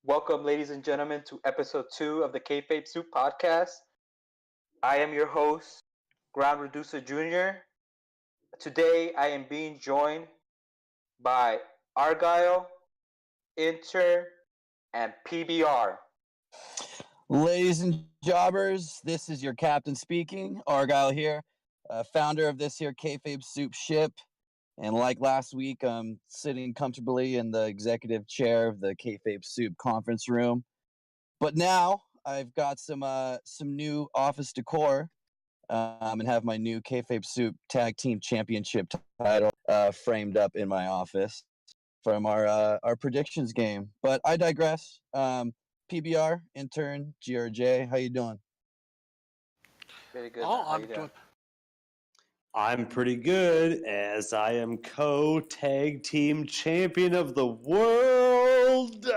Welcome, ladies and gentlemen, to episode 2 of the Kayfabe Soup podcast. I am your host, Ground Reducer Jr. Today, I am being joined by Argyle, Intern, and PBR. Ladies and jobbers, this is your captain speaking, Argyle here, founder of this here Kayfabe Soup ship. And like last week, I'm sitting comfortably in the executive chair of the Kayfabe Soup conference room. But now I've got some new office decor, and have my new Kayfabe Soup Tag Team Championship title framed up in my office from our predictions game. But I digress. PBR, intern, GRJ, how you doing? Very good. Oh, How I'm you doing? I'm pretty good, as I am co-tag team champion of the world.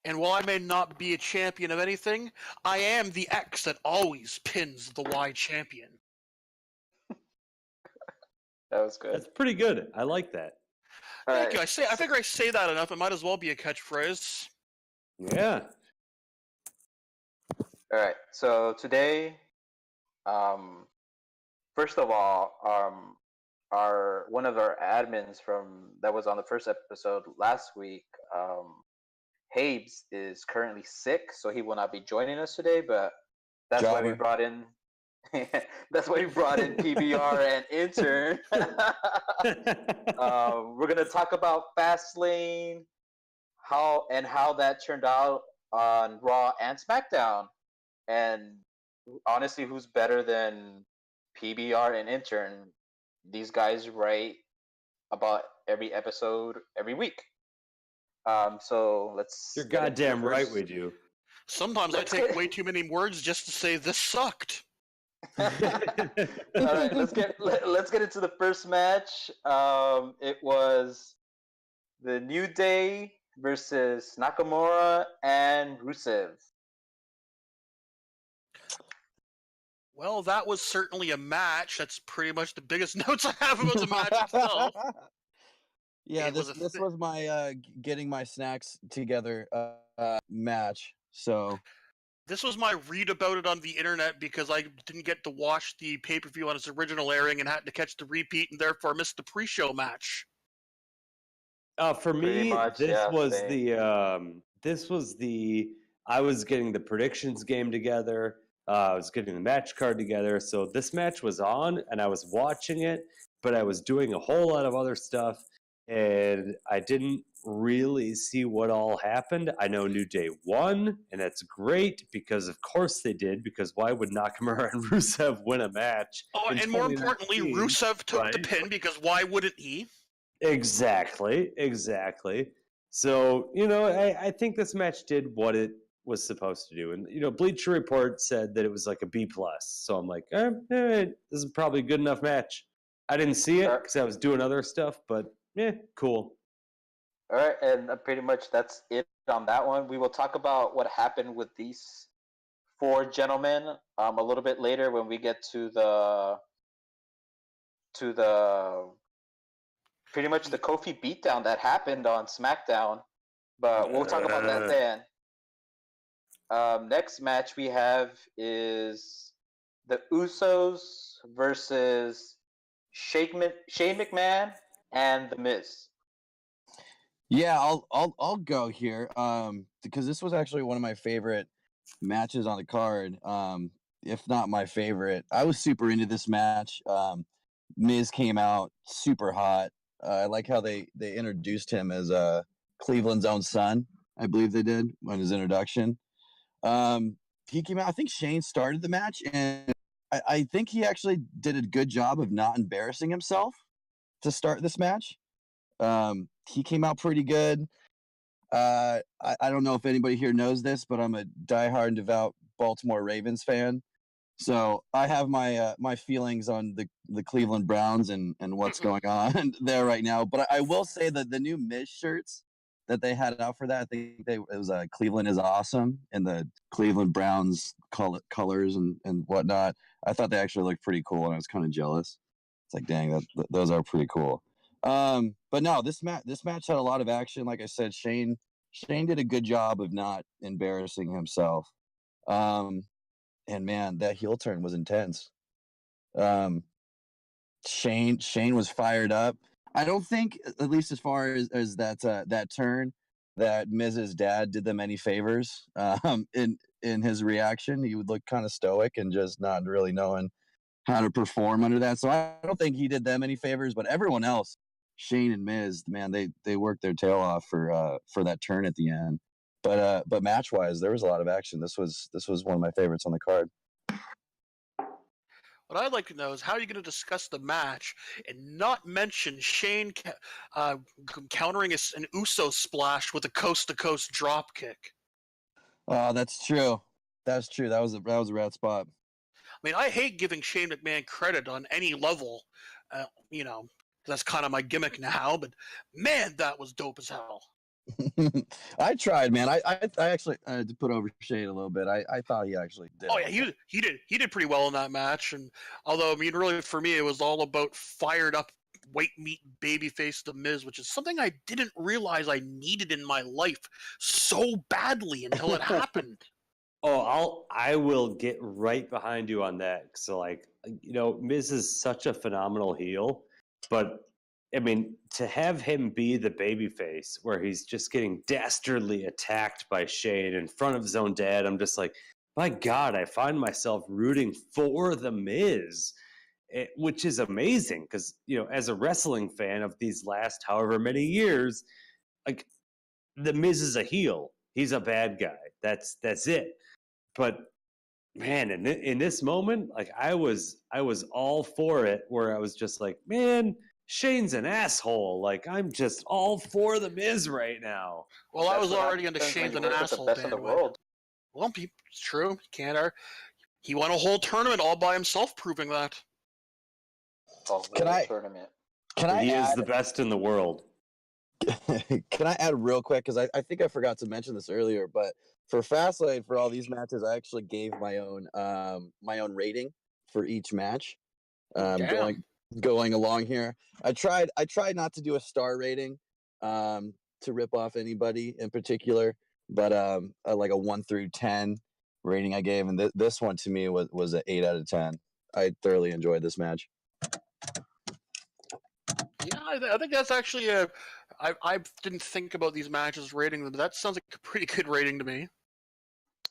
And while I may not be a champion of anything, I am the X that always pins the Y champion. That was good. That's pretty good. I like that. All Thank right. you. I figure I say that enough. It might as well be a catchphrase. Yeah. All right. So today, first of all, our one of our admins from that was on the first episode last week, Habes, is currently sick, so he will not be joining us today. But that's why we Jobber. brought in. That's why we brought in PBR and intern. We're gonna talk about FastLane, how that turned out on Raw and Smackdown, and honestly, who's better than PBR and intern? These guys write about every episode every week. So let's. You're get into the goddamn right first- we do. Sometimes I Let's take get- way too many words just to say this sucked. All right, let's get into the first match. It was the New Day versus Nakamura and Rusev. Well, that was certainly a match. That's pretty much the biggest notes I have about the match itself. Yeah, It was this a was my getting my snacks together match. So This was my read about it on the internet because I didn't get to watch the pay-per-view on its original airing and had to catch the repeat and therefore missed the pre-show match. For Pretty me, much, this yeah, was same. I was getting the predictions game together. I was getting the match card together. So this match was on, and I was watching it, but I was doing a whole lot of other stuff, and I didn't really see what all happened. I know New Day won, and that's great because of course they did, because why would Nakamura and Rusev win a match? Oh, in and more importantly, 2019? Rusev took the right? pin because why wouldn't he? Exactly. So, I think this match did what it was supposed to do. And, Bleacher Report said that it was like a B+. So I'm like, this is probably a good enough match. I didn't see it because I was doing other stuff, but cool. All right, and pretty much that's it on that one. We will talk about what happened with these four gentlemen a little bit later when we get to the pretty much the Kofi beatdown that happened on SmackDown. But we'll talk about that then. Next match we have is the Usos versus Shane McMahon and The Miz. yeah, I'll go here. Because this was actually one of my favorite matches on the card. If not my favorite. I was super into this match. Miz came out super hot. I like how they introduced him as Cleveland's own son. I believe they did on his introduction. He came out. I think Shane started the match, and I think he actually did a good job of not embarrassing himself to start this match. He came out pretty good. I don't know if anybody here knows this, but I'm a diehard and devout Baltimore Ravens fan. So I have my my feelings on the Cleveland Browns and what's going on there right now. But I will say that the new Miz shirts that they had out for that, I think it was Cleveland is awesome, and the Cleveland Browns colors and whatnot. I thought they actually looked pretty cool, and I was kind of jealous. It's like, dang, those are pretty cool. But no, this match had a lot of action. Like I said, Shane Shane did a good job of not embarrassing himself. And man, that heel turn was intense. Shane was fired up. I don't think, at least as far as that turn, that Miz's dad did them any favors. In his reaction, he would look kind of stoic and just not really knowing how to perform under that. So I don't think he did them any favors. But everyone else, Shane and Miz, man, they worked their tail off for that turn at the end. But match wise, there was a lot of action. This was one of my favorites on the card. What I'd like to know is how are you going to discuss the match and not mention Shane countering an Uso splash with a coast-to-coast drop kick? Oh, that's true. That's true. That was a rad spot. I mean, I hate giving Shane McMahon credit on any level, that's kind of my gimmick now. But man, that was dope as hell. I tried, man. I actually to put over Shane a little bit. I thought he actually did. Oh yeah, he did pretty well in that match. And although, I mean, really for me, it was all about fired up white meat babyface The Miz, which is something I didn't realize I needed in my life so badly until it happened. Oh, I will get right behind you on that. So, Miz is such a phenomenal heel, but I mean, to have him be the babyface where he's just getting dastardly attacked by Shane in front of his own dad, I'm just like, my God, I find myself rooting for The Miz, which is amazing because, as a wrestling fan of these last however many years, like, The Miz is a heel. He's a bad guy. That's it. But man, in this moment, like I was all for it. Where I was just like, man, Shane's an asshole. Like I'm just all for The Miz right now. Well, I was already into Shane's an asshole. The best in the world. Well, it's true. He won a whole tournament all by himself, proving that. Tournament. He is the best in the world. Can I add real quick? Because I think I forgot to mention this earlier, but for FastLane, for all these matches, I actually gave my own rating for each match. Going along here, I tried not to do a star rating to rip off anybody in particular, but like a 1 through 10 rating I gave, and this one to me was an 8 out of 10. I thoroughly enjoyed this match. Yeah, I think that's actually I didn't think about these matches rating them, but that sounds like a pretty good rating to me.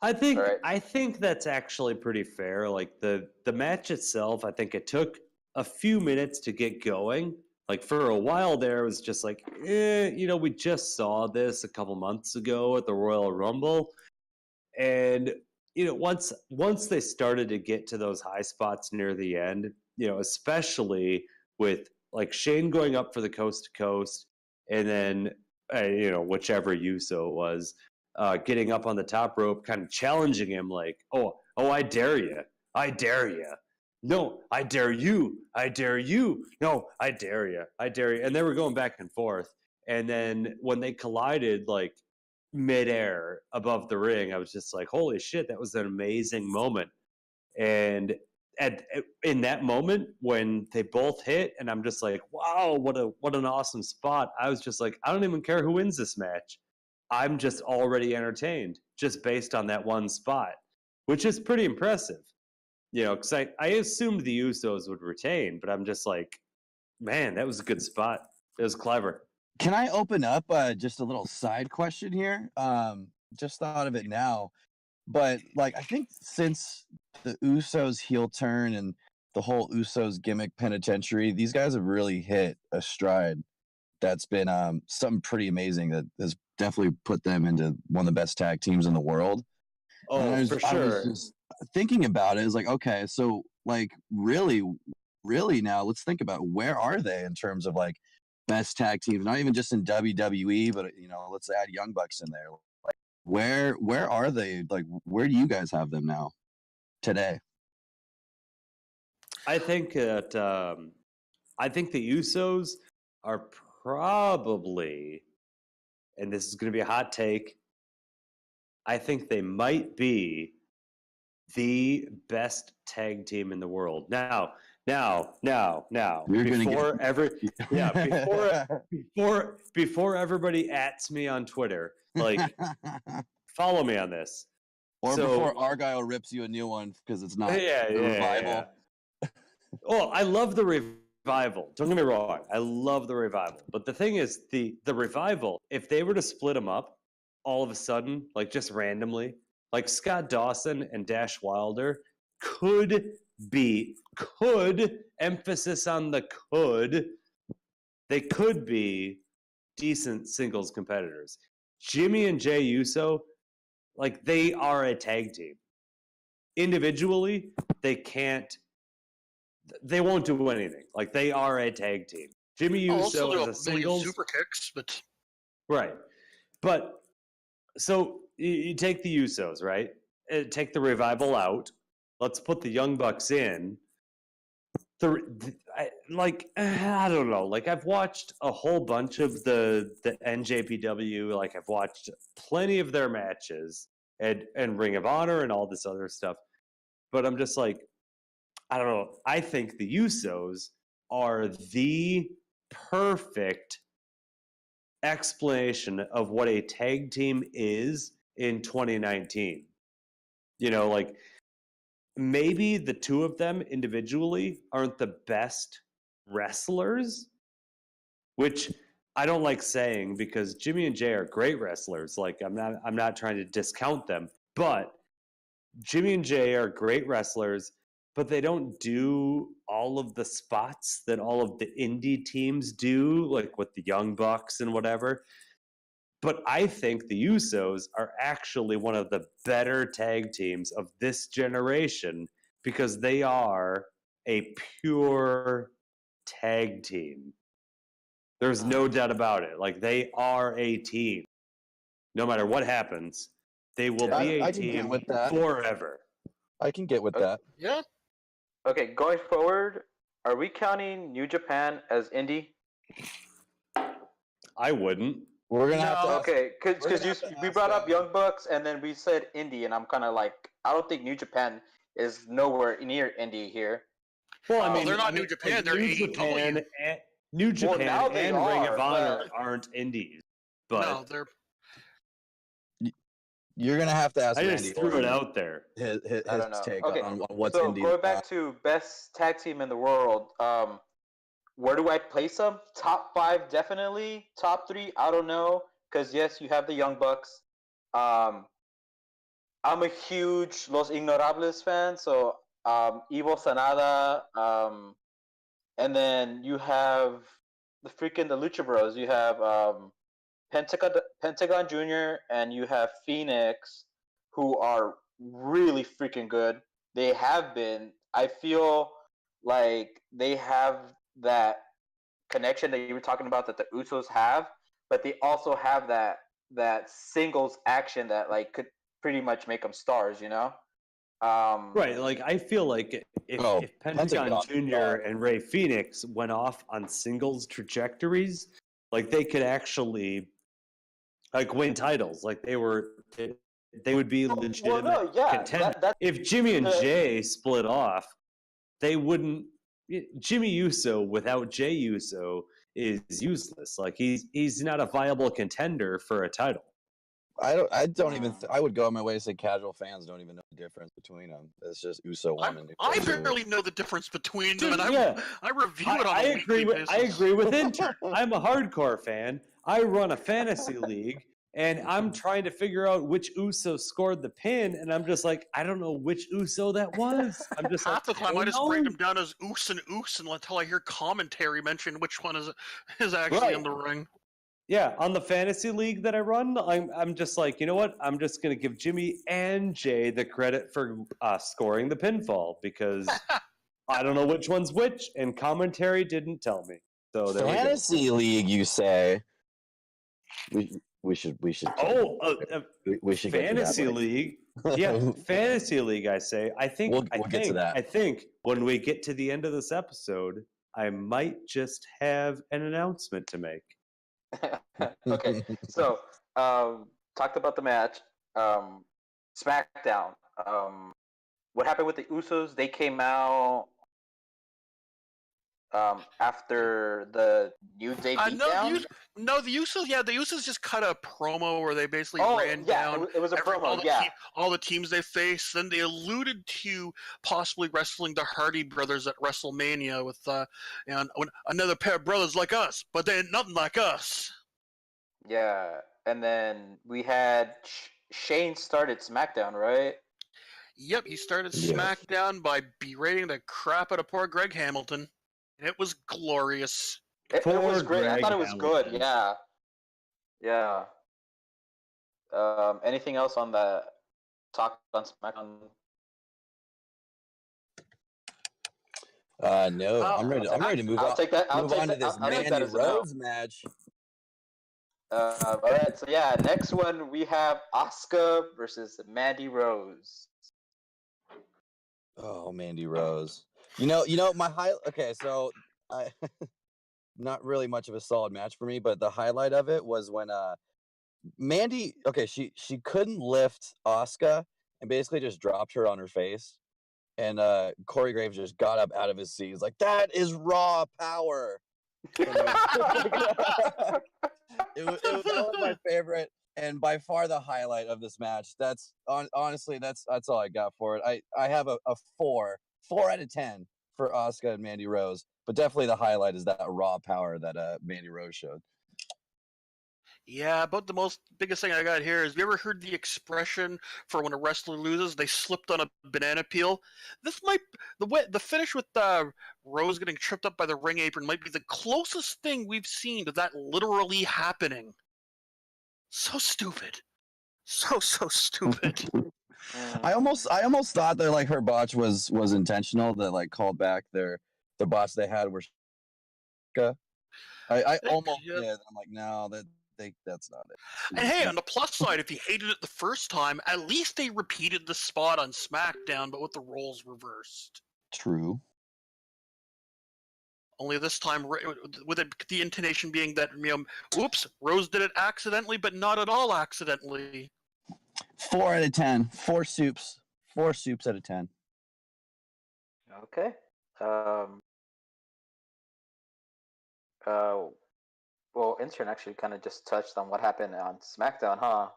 I think that's actually pretty fair. Like the match itself, I think it took a few minutes to get going. Like for a while there, it was just like, we just saw this a couple months ago at the Royal Rumble, and once they started to get to those high spots near the end, especially with like Shane going up for the coast to coast, and then whichever Uso it was. Getting up on the top rope, kind of challenging him like, oh, I dare you. I dare you. No, I dare you. I dare you. No, I dare you. I dare you. And they were going back and forth. And then when they collided, like midair above the ring, I was just like, holy shit, that was an amazing moment. And in that moment when they both hit, and I'm just like, wow, what an awesome spot. I was just like, I don't even care who wins this match. I'm just already entertained just based on that one spot, which is pretty impressive. Because I assumed the Usos would retain, but I'm just like, man, that was a good spot. It was clever. Can I open up just a little side question here? Just thought of it now. But, like, I think since the Usos heel turn and the whole Usos gimmick penitentiary, these guys have really hit a stride that's been something pretty amazing that has definitely put them into one of the best tag teams in the world. Oh, for sure. I was just thinking about it. It's like, okay, so like really now let's think about where are they in terms of like best tag teams, not even just in WWE, but let's add Young Bucks in there. Like where are they? Like where do you guys have them now today? I think that the Usos are probably, and this is going to be a hot take, I think they might be the best tag team in the world. Now, Now, You're gonna before everybody ats me on Twitter, like follow me on this. or So- before Argyle rips you a new one because it's not Yeah, the revival. Oh, I love the revival. Don't get me wrong. I love the revival. But the thing is, the revival, if they were to split them up all of a sudden, like just randomly, like Scott Dawson and Dash Wilder could, emphasis on the could, they could be decent singles competitors. Jimmy and Jay Uso, like they are a tag team. Individually, they won't do anything. Like they are a tag team. Jimmy Uso as a singles super kicks, but right. But so you take the Usos, right? Take the revival out. Let's put the Young Bucks in. I don't know. Like I've watched a whole bunch of the NJPW. Like I've watched plenty of their matches and Ring of Honor and all this other stuff. But I'm just like, I don't know. I think the Usos are the perfect explanation of what a tag team is in 2019. You know, like maybe the two of them individually aren't the best wrestlers, which I don't like saying because Jimmy and Jay are great wrestlers. Like I'm not trying to discount them, but Jimmy and Jay are great wrestlers, but they don't do all of the spots that all of the indie teams do, like with the Young Bucks and whatever. But I think the Usos are actually one of the better tag teams of this generation because they are a pure tag team. There's no doubt about it. Like they are a team. No matter what happens, they will be a team with that. forever. I can get with that. yeah. Okay, going forward, are we counting New Japan as indie? I wouldn't. We're gonna have to. Okay, we're because gonna have to we ask brought up that. Young Bucks and then we said indie, and I'm kind of like, I don't think New Japan is nowhere near indie here. Well, I Oh, mean, they're not New Japan, they're New AEW. Japan. New Japan now they and Ring of are, Honor but- aren't indies. But No, they're You're gonna have to ask. I just Randy threw it Orton out there. His I don't know. take Okay, on what's so indie. going back to best tag team in the world, where do I place them? Top 5, definitely. Top 3, I don't know. Because yes, you have the Young Bucks. I'm a huge Los Ignorables fan, so Evo Sanada, and then you have the Lucha Bros. You have Pentagon Junior, and you have Phoenix, who are really freaking good. They have been. I feel like they have that connection that you were talking about that the Usos have, but they also have that singles action that like could pretty much make them stars, you know? Right, like I feel like if Pentagon Jr. and Ray Phoenix went off on singles trajectories, like they could actually like win titles. Like they would be legitimate contenders. If Jimmy and Jay split off, they wouldn't. Jimmy Uso without Jay Uso is useless. Like he's not a viable contender for a title. I don't even. I would go on my way to say casual fans don't even know the difference between them. It's just Uso one and I Uso two. barely know the difference between them, Dude, and yeah. I review it on I a agree weekly with basis. I agree with Intern. I'm a hardcore fan. I run a fantasy league, and I'm trying to figure out which Uso scored the pin, and I'm just like, I don't know which Uso that was. I'm just Half the like, time I just break them down as oos and until I hear commentary mention which one is actually in the ring. Yeah, on the fantasy league that I run, I'm just like, you know what? I'm just gonna give Jimmy and Jay the credit for scoring the pinfall because I don't know which one's which, and commentary didn't tell me. So there fantasy league, you say? We should. Oh, we should fantasy league. Yeah, fantasy league. I say. I think. We'll get to that. I think when we get to the end of this episode, I might just have an announcement to make. Okay, so talked about the match. SmackDown. What happened with the Usos? They came out After the New Day beatdown. The Usos. Yeah, the Usos just cut a promo where they basically ran yeah, down it was a promo. all the teams they faced. Then they alluded to possibly wrestling the Hardy Brothers at WrestleMania with another pair of brothers like us, but they're nothing like us. Yeah, and then we had Shane started SmackDown, right? Yep, he started Yes. SmackDown by berating the crap out of poor Greg Hamilton. And it was glorious. It was great. I Greg thought it was good. Hamilton. Yeah. Anything else on the talk on SmackDown? No, I'm ready. I'm ready to move on. I'll take that. Move on to this Mandy Rose match. All right. So yeah, next one we have Asuka versus Mandy Rose. Oh, Mandy Rose. My okay, so I not really much of a solid match for me, but the highlight of it was when Mandy, she couldn't lift Asuka and basically just dropped her on her face. And Corey Graves just got up out of his seat. He's like, "That is raw power." That was my favorite and by far the highlight of this match. That's honestly that's all I got for it. I have a 4 out of 10 for Asuka and Mandy Rose, but definitely the highlight is that raw power that Mandy Rose showed. Yeah, about the biggest thing I got here is, have you ever heard the expression for when a wrestler loses, they slipped on a banana peel? This might the finish with Rose getting tripped up by the ring apron might be the closest thing we've seen to that literally happening. So stupid, so stupid. I almost thought that like her botch was intentional, that like called back the botch they had where I almost did. I'm like, no, that's not it. And hey, on the plus side, if you hated it the first time, at least they repeated the spot on SmackDown, but with the roles reversed. True. Only this time, with the intonation being that, oops, Rose did it accidentally, but not at all accidentally. 4 out of 10. 4 soups. 4 soups out of 10. Okay. Well, intern actually kind of just touched on what happened on SmackDown, huh?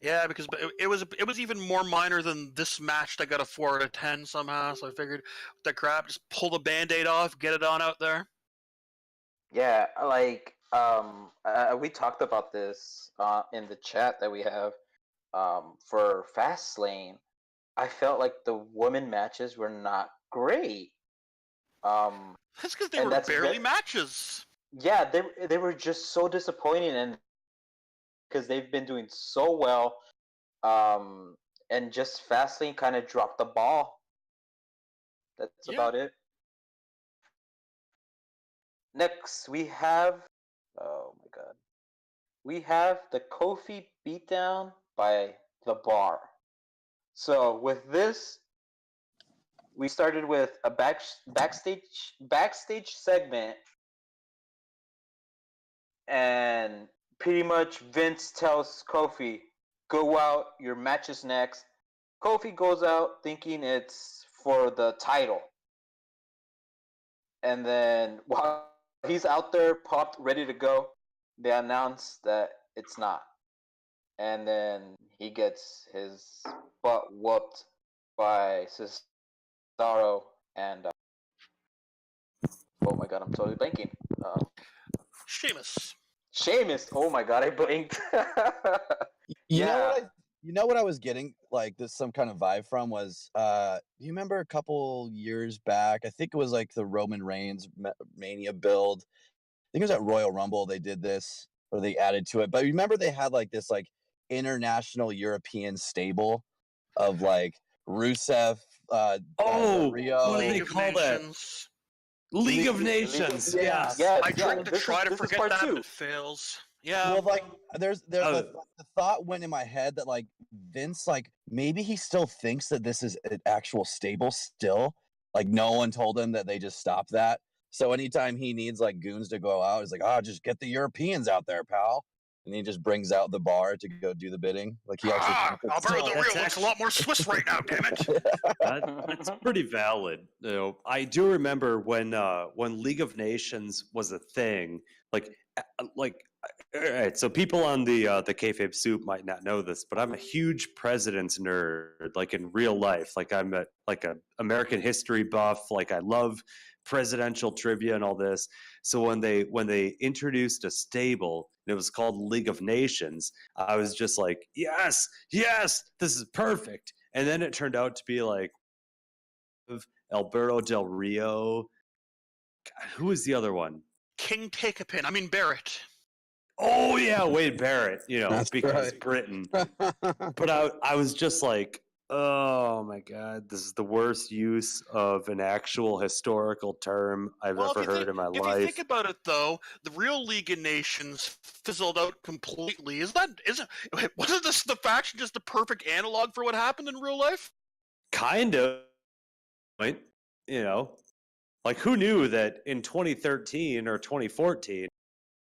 Yeah, because it was even more minor than this match that got a 4 out of 10 somehow. So I figured, the crap, just pull the Band-Aid off, get it on out there. Yeah, like we talked about this in the chat that we have for FastLane. I felt like the women matches were not great. That's because they were barely matches. Yeah, they were just so disappointing, and because they've been doing so well, and just FastLane kind of dropped the ball. That's about it. Next, we have, oh my god, we have the Kofi beatdown by The Bar. So with this, we started with a backstage segment, and pretty much Vince tells Kofi, "Go out, your match is next." Kofi goes out thinking it's for the title, and then while he's out there, popped, ready to go, they announce that it's not, and then he gets his butt whooped by Cesaro and oh my god, I'm totally blanking. Sheamus. Oh my god, I blinked. You know what I was getting like this some kind of vibe from was do you remember a couple years back? I think it was like the Roman Reigns Mania build. I think it was at Royal Rumble they did this, or they added to it. But remember they had like this like international European stable of like Rusev, Rio. What do they call that? League of Nations. Yeah. I tried to try to forget that, but it fails. Yeah. Well, like there's the thought went in my head that like Vince, like maybe he still thinks that this is an actual stable still. Like no one told him that they just stopped that. So anytime he needs like goons to go out, he's like, just get the Europeans out there, pal. and he just brings out the bar to go do the bidding. Like he actually. Alberto Del that's Rio looks a lot more Swiss right now. Damn it! That's pretty valid. You know, I do remember when League of Nations was a thing. Like, all right. So people on the Kayfabe Soup might not know this, but I'm a huge president's nerd. Like in real life, like I'm a American history buff. Like I love presidential trivia and all this. So when they introduced a stable and it was called League of Nations, I was just like, yes, this is perfect. And then it turned out to be like Alberto Del Rio. God, who was the other one? King Take a Pin. I mean Barrett. Oh yeah, Wade Barrett. You know, That's because right. Britain. But I was just like, oh my god, this is the worst use of an actual historical term I've ever heard in my If you life. think about it, though, the real League of Nations fizzled out completely. Wasn't this the faction just the perfect analog for what happened in real life? Kind of, right? You know, like who knew that in 2013 or 2014,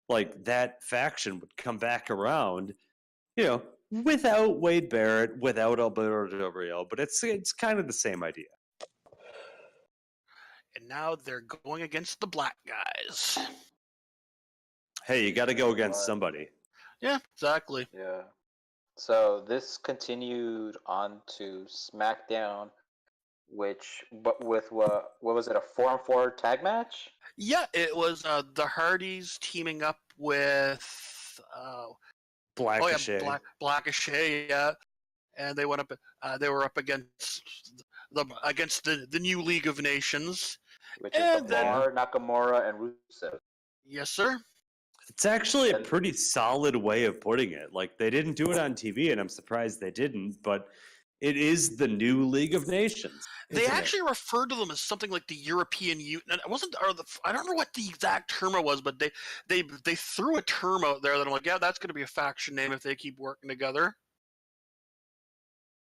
like that faction would come back around, you know, without Wade Barrett, without Alberto Del Rio, but it's kind of the same idea. And now they're going against the black guys. Hey, you got to go against somebody. Yeah, exactly. Yeah. So this continued on to SmackDown, but with what was it, a 4-on-4 tag match? Yeah, it was the Hardys teaming up with Blackachet. Blackachet, yeah, and they went up. They were up against the new League of Nations, Which is and the then Bar, Nakamura, and Rusev. yes, sir. It's actually a pretty solid way of putting it. Like they didn't do it on TV, and I'm surprised they didn't. But it is the new League of Nations. They actually referred to them as something like the European Union. It wasn't, I don't know what the exact term it was, but they threw a term out there that I'm like, yeah, that's going to be a faction name if they keep working together.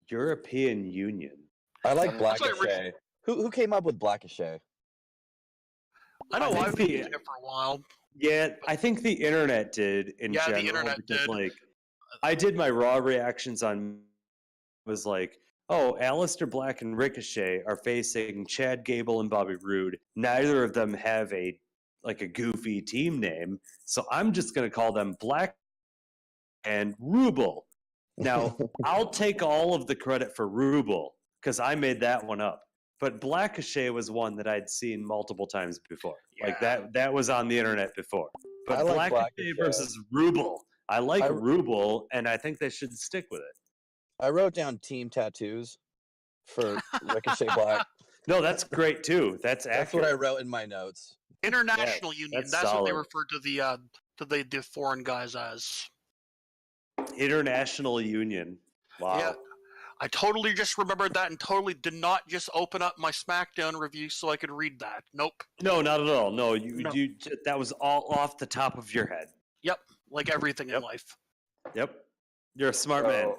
European Union. I like That's what Blackachet. Who came up with Blackachet? I know I I've think been using it for a while. Yeah, I think the internet did in general. The internet because, did. Like, I did my Raw reactions on was like, oh, Aleister Black and Ricochet are facing Chad Gable and Bobby Roode. Neither of them have a goofy team name, so I'm just gonna call them Black and Ruble. Now, I'll take all of the credit for Ruble because I made that one up. But Blackachet was one that I'd seen multiple times before. Like that was on the internet before. But I like Blackachet versus Ruble. I like Ruble, and I think they should stick with it. I wrote down team tattoos for Ricochet Black. No, that's great too. That's what I wrote in my notes. International Union. That's solid. what they referred to the foreign guys as. International Union. Wow. Yeah. I totally just remembered that and totally did not just open up my SmackDown review so I could read that. Nope. No, not at all. No, you that was all off the top of your head. Yep, like everything in life. Yep. You're a smart man.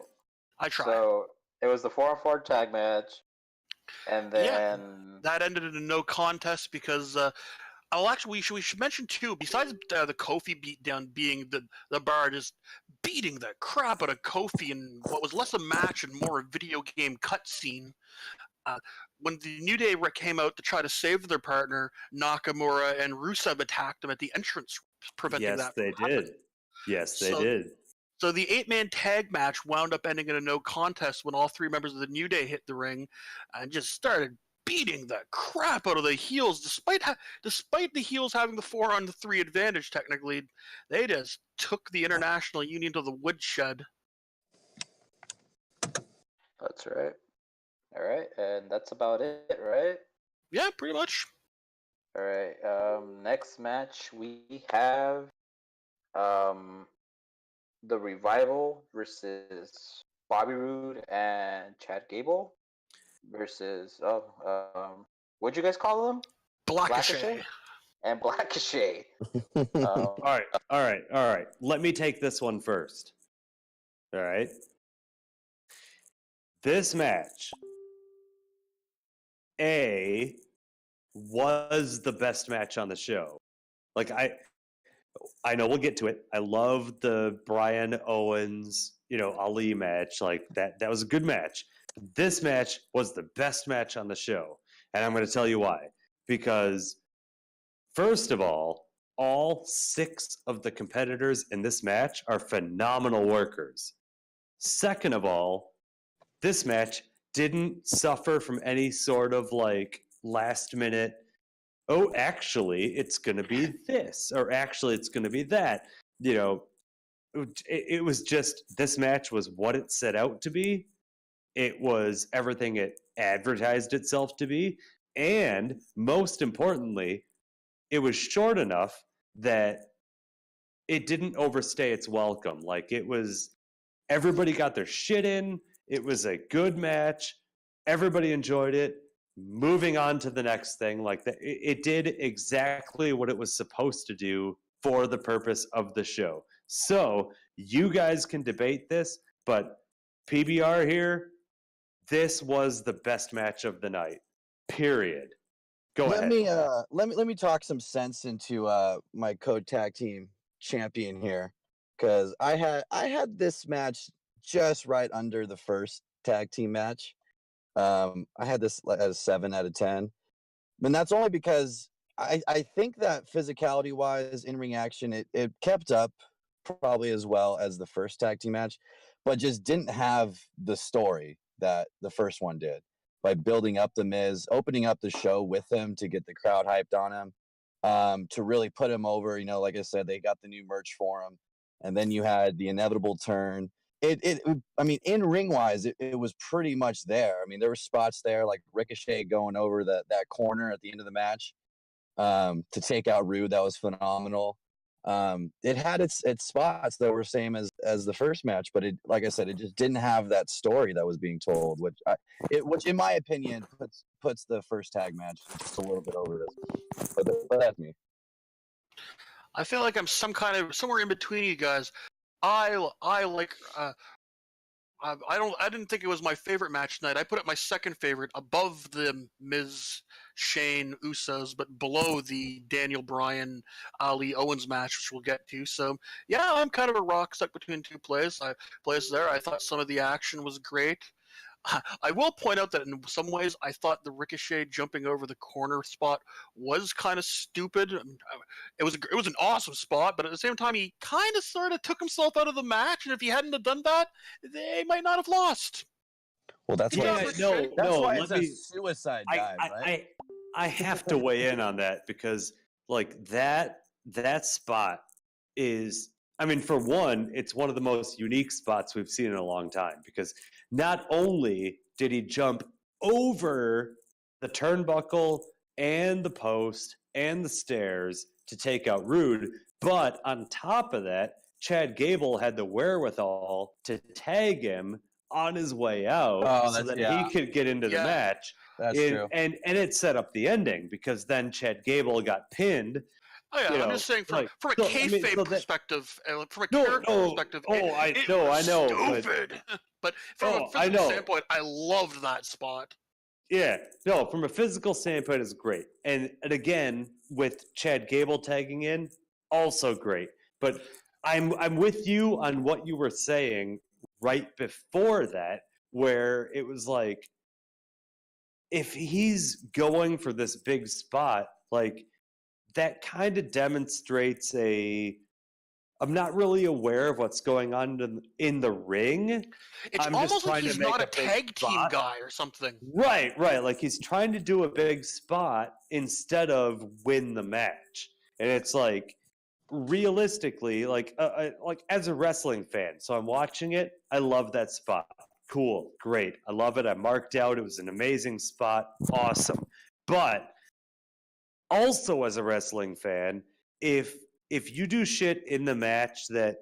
I try. So it was the 4-on-4 tag match, and then that ended in a no contest because actually, we should mention too. Besides the Kofi beatdown being the Bar just beating the crap out of Kofi in what was less a match and more a video game cutscene. When the New Day came out to try to save their partner, Nakamura and Rusev attacked them at the entrance, preventing that. Yes, they did. So the 8-man tag match wound up ending in a no contest when all three members of the New Day hit the ring and just started beating the crap out of the heels, despite the heels having the 4-on-3 advantage. Technically, they just took the International Union to the woodshed. That's right. All right, and that's about it, right? Yeah, pretty much. All right. Next match we have the Revival versus Bobby Roode and Chad Gable versus what'd you guys call them? Blackachet. And Blackachet. All right. Let me take this one first. All right. This match, was the best match on the show. Like I know we'll get to it. I love the Brian Owens, Ali match. Like that was a good match. This match was the best match on the show. And I'm going to tell you why. Because first of all 6 of the competitors in this match are phenomenal workers. Second of all, this match didn't suffer from any sort of like last minute, oh, actually, it's going to be this, or actually, it's going to be that. It was just, this match was what it set out to be. It was everything it advertised itself to be. And most importantly, it was short enough that it didn't overstay its welcome. Like, it was, everybody got their shit in. It was a good match. Everybody enjoyed it. Moving on to the next thing, like that, it did exactly what it was supposed to do for the purpose of the show. So you guys can debate this, but PBR here, this was the best match of the night. Period. Go ahead. Let me talk some sense into my code tag team champion here, because I had this match just right under the first tag team match. I had this as a 7 out of 10, and that's only because I think that physicality wise, in ring action, it kept up probably as well as the first tag team match, but just didn't have the story that the first one did, by building up the Miz, opening up the show with him to get the crowd hyped on him, to really put him over. Like I said, they got the new merch for him, and then you had the inevitable turn. I mean, in ring wise, it was pretty much there. I mean, there were spots there like Ricochet going over that corner at the end of the match, to take out Rude. That was phenomenal. It had its spots that were same as the first match, but it, like I said, it just didn't have that story that was being told, which in my opinion puts the first tag match just a little bit over this. But that's me. I feel like I'm somewhere in between you guys. I like. I didn't think it was my favorite match tonight. I put it my second favorite, above the Miz, Shane, Usos, but below the Daniel Bryan, Ali Owens match, which we'll get to. So yeah, I'm kind of a rock stuck between two plays. I thought some of the action was great. I will point out that in some ways, I thought the Ricochet jumping over the corner spot was kind of stupid. It was an awesome spot, but at the same time, he kind of sort of took himself out of the match. And if he hadn't have done that, they might not have lost. Well, that's why it's a suicide dive, right? I have to weigh in on that, because like that spot is, I mean, for one, it's one of the most unique spots we've seen in a long time, because not only did he jump over the turnbuckle and the post and the stairs to take out Rude, but on top of that, Chad Gable had the wherewithal to tag him on his way out, so that he could get into the match. That's true. And it set up the ending, because then Chad Gable got pinned. Oh yeah, I'm just saying from a kayfabe perspective, from a character perspective. I know. Stupid. But from a physical standpoint, I loved that spot. Yeah, no, from a physical standpoint, it's great, and again with Chad Gable tagging in, also great. But I'm with you on what you were saying right before that, where it was like, if he's going for this big spot, like, that kind of demonstrates I'm not really aware of what's going on in the ring. It's almost like he's not a tag team guy or something. Right. Like, he's trying to do a big spot instead of win the match. And it's like, realistically, like as a wrestling fan, so I'm watching it, I love that spot. Cool, great, I love it. I marked out, it was an amazing spot, awesome. But also, as a wrestling fan, if you do shit in the match that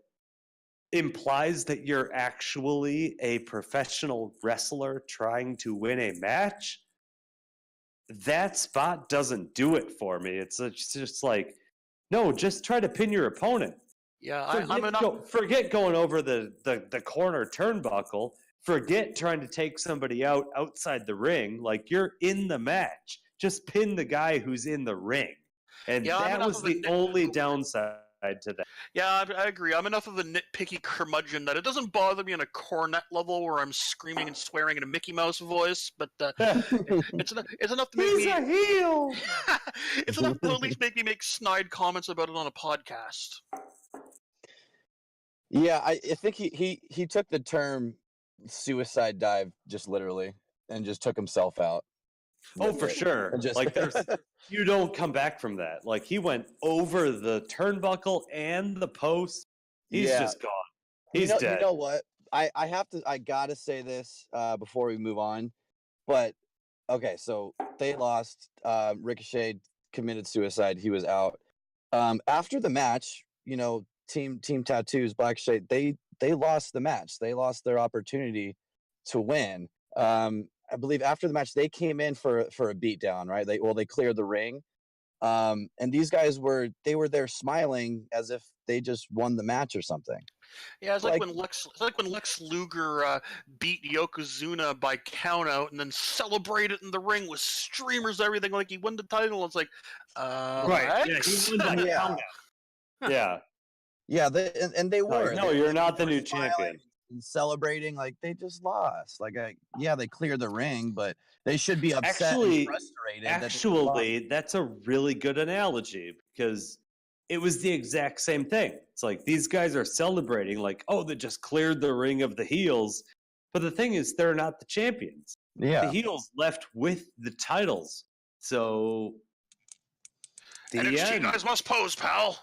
implies that you're actually a professional wrestler trying to win a match, that spot doesn't do it for me. It's just like, no, just try to pin your opponent. Yeah, forget going over the corner turnbuckle. Forget trying to take somebody out outside the ring. Like, you're in the match. Just pin the guy who's in the ring. And that was the only downside to that. Yeah, I agree. I'm enough of a nitpicky curmudgeon that it doesn't bother me on a cornet level where I'm screaming and swearing in a Mickey Mouse voice, but it's enough to make He's me. a heel. It's enough to at least make me make snide comments about it on a podcast. Yeah, I think he took the term suicide dive just literally and just took himself out. Oh, for sure. And just Like you don't come back from that. Like he went over the turnbuckle and the post. He's just gone. He's dead. You know what? I gotta say this before we move on. But okay, so they lost. Ricochet committed suicide. He was out. After the match, Team Tattoos, Black Shade, they lost the match. They lost their opportunity to win. I believe after the match they came in for a beatdown, right? They cleared the ring. And these guys were there smiling as if they just won the match or something. Yeah, it's like when Lex Luger beat Yokozuna by countout and then celebrated in the ring with streamers and everything like he won the title. It's like, right? Lex? Yeah, he won the countout. Yeah. Yeah, they were. No, you're not the new champion. And celebrating like they just lost. Like, they cleared the ring, but they should be upset and frustrated. Actually, that's a really good analogy because it was the exact same thing. It's like these guys are celebrating like, oh, they just cleared the ring of the heels. But the thing is, they're not the champions. Yeah. The heels left with the titles. So NXT guys must pose, pal.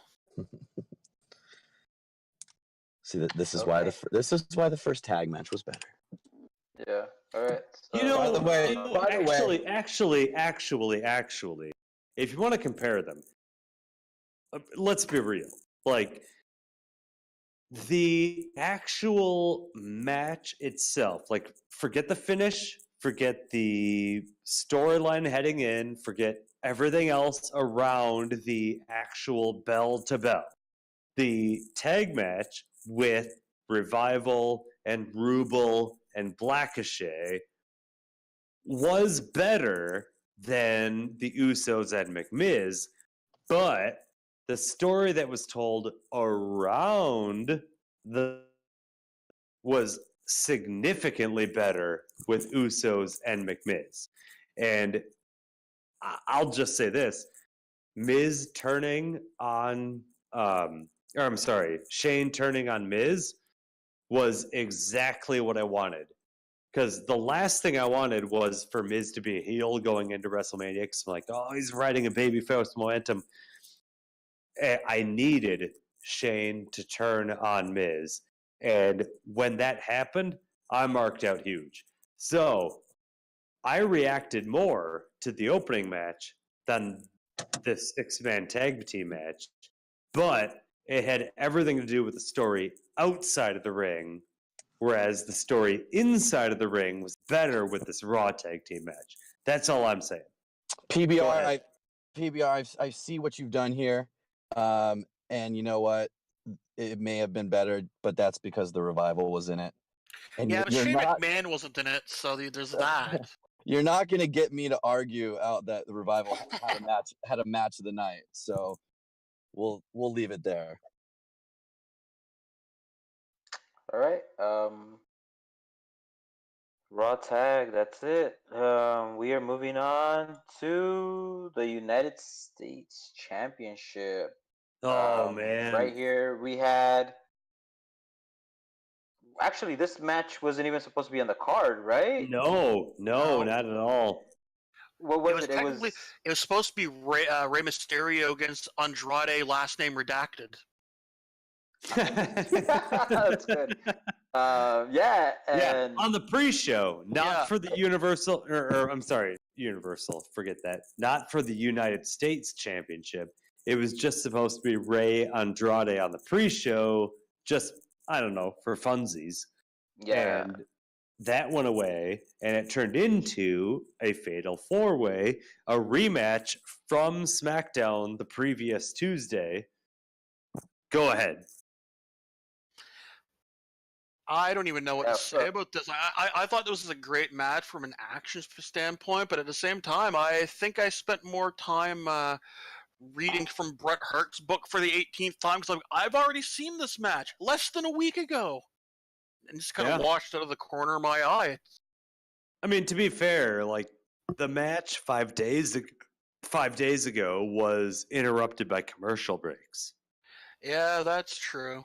See, this is why the first tag match was better. Yeah. All right. By the way, actually, if you want to compare them, let's be real. Like the actual match itself, like forget the finish, forget the storyline heading in, forget everything else around the actual bell to bell. The tag match with Revival and Ruble and Blackachet was better than the Usos and McMiz, but the story that was told around was significantly better with Usos and McMiz. And I'll just say this, Miz turning on Shane turning on Miz was exactly what I wanted. Because the last thing I wanted was for Miz to be a heel going into WrestleMania. Because I'm like, oh, he's riding a babyface momentum. I needed Shane to turn on Miz. And when that happened, I marked out huge. So I reacted more to the opening match than the 6-man tag team match. But it had everything to do with the story outside of the ring, whereas the story inside of the ring was better with this Raw tag team match. That's all I'm saying. PBR, I see what you've done here. And you know what? It may have been better, but that's because the Revival was in it. And yeah, but Shane McMahon wasn't in it, so there's that. You're not going to get me to argue out that the Revival had a match of the night. So we'll leave it there. All right. Raw tag. That's it. We are moving on to the United States Championship. Oh man! Right here we had. Actually, this match wasn't even supposed to be on the card, right? No, not at all. What was it? It was supposed to be Rey Mysterio against Andrade, last name redacted. That's good. Yeah, on the pre-show, not for the Universal, or I'm sorry, Universal. Forget that. Not for the United States Championship. It was just supposed to be Rey Andrade on the pre-show. Just I don't know, for funsies. Yeah. And that went away, and it turned into a fatal four-way, a rematch from SmackDown the previous Tuesday. Go ahead. I don't even know what to say about this. I thought this was a great match from an action standpoint, but at the same time, I think I spent more time reading from Bret Hart's book for the 18th time because I've already seen this match less than a week ago, and just kind of washed out of the corner of my eye. I mean, to be fair, like the match 5 days ago was interrupted by commercial breaks. Yeah, that's true.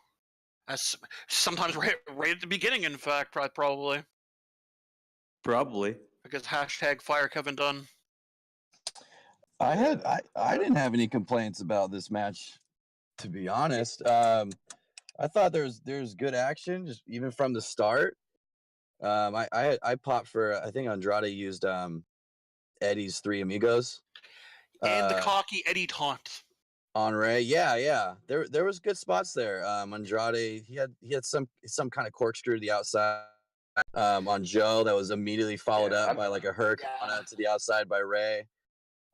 Sometimes right at the beginning, in fact, probably. Probably. Because hashtag fire Kevin Dunn. I didn't have any complaints about this match, to be honest. I thought there's good action just even from the start. I popped for, I think Andrade used Eddie's Three Amigos. And the cocky Eddie taunt. On Ray, yeah. There was good spots there. Andrade, he had some kind of corkscrew to the outside. On Joe, that was immediately followed up by like a hurricane to the outside by Ray.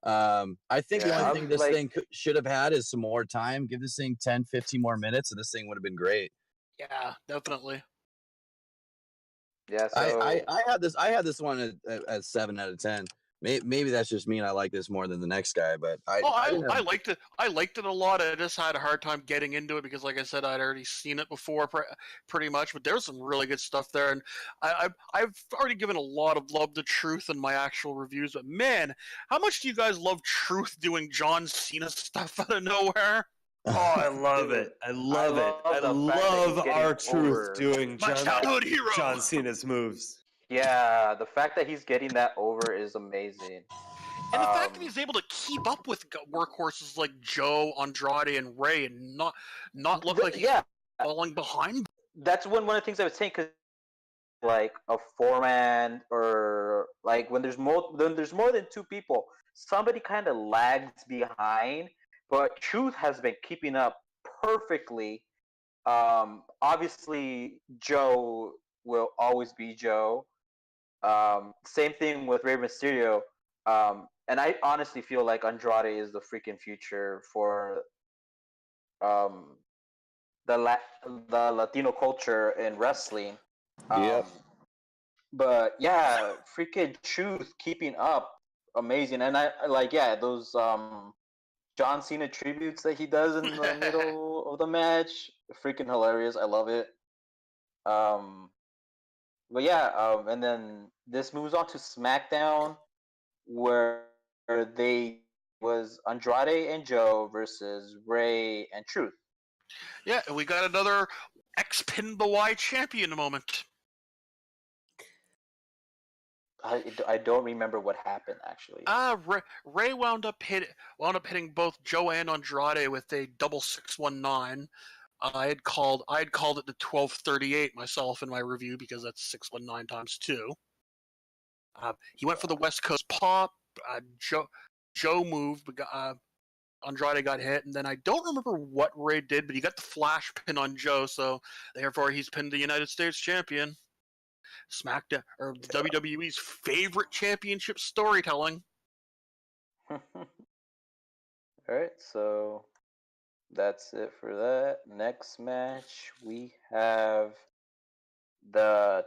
I think the only thing this thing should have had is some more time. Give this thing 10, 15 more minutes, and this thing would have been great. Yeah, definitely. Yeah, so I had this one at 7 out of 10. Maybe that's just me, and I like this more than the next guy. But I liked it. I liked it a lot. I just had a hard time getting into it because, like I said, I'd already seen it before, pretty much. But there was some really good stuff there, and I've already given a lot of love to Truth in my actual reviews. But man, how much do you guys love Truth doing John Cena stuff out of nowhere? Oh, I love it. I love it. I love our Truth doing John Cena's moves. Yeah, the fact that he's getting that over is amazing. And the fact that he's able to keep up with workhorses like Joe, Andrade, and Ray and not look like he's falling behind. That's one of the things I was saying, because like a 4-man or like when there's more than 2 people, somebody kind of lags behind. But Truth has been keeping up perfectly. Obviously, Joe will always be Joe. Same thing with Rey Mysterio. And I honestly feel like Andrade is the freaking future for the Latino culture in wrestling. But yeah, freaking Truth keeping up, amazing. And I like those John Cena tributes that he does in the middle of the match, freaking hilarious. I love it. But yeah, and then this moves on to SmackDown, where they was Andrade and Joe versus Ray and Truth. Yeah, and we got another X-Pin the Y champion moment. I don't remember what happened actually. Ray wound up hitting both Joe and Andrade with a double 619. I had called it the 1238 myself in my review because that's 619 times 2. He went for the West Coast pop. Joe moved, but Andrade got hit, and then I don't remember what Ray did, but he got the flash pin on Joe, so therefore he's pinned the United States champion. SmackDown, or WWE's favorite championship storytelling. All right, so that's it for that. Next match, we have the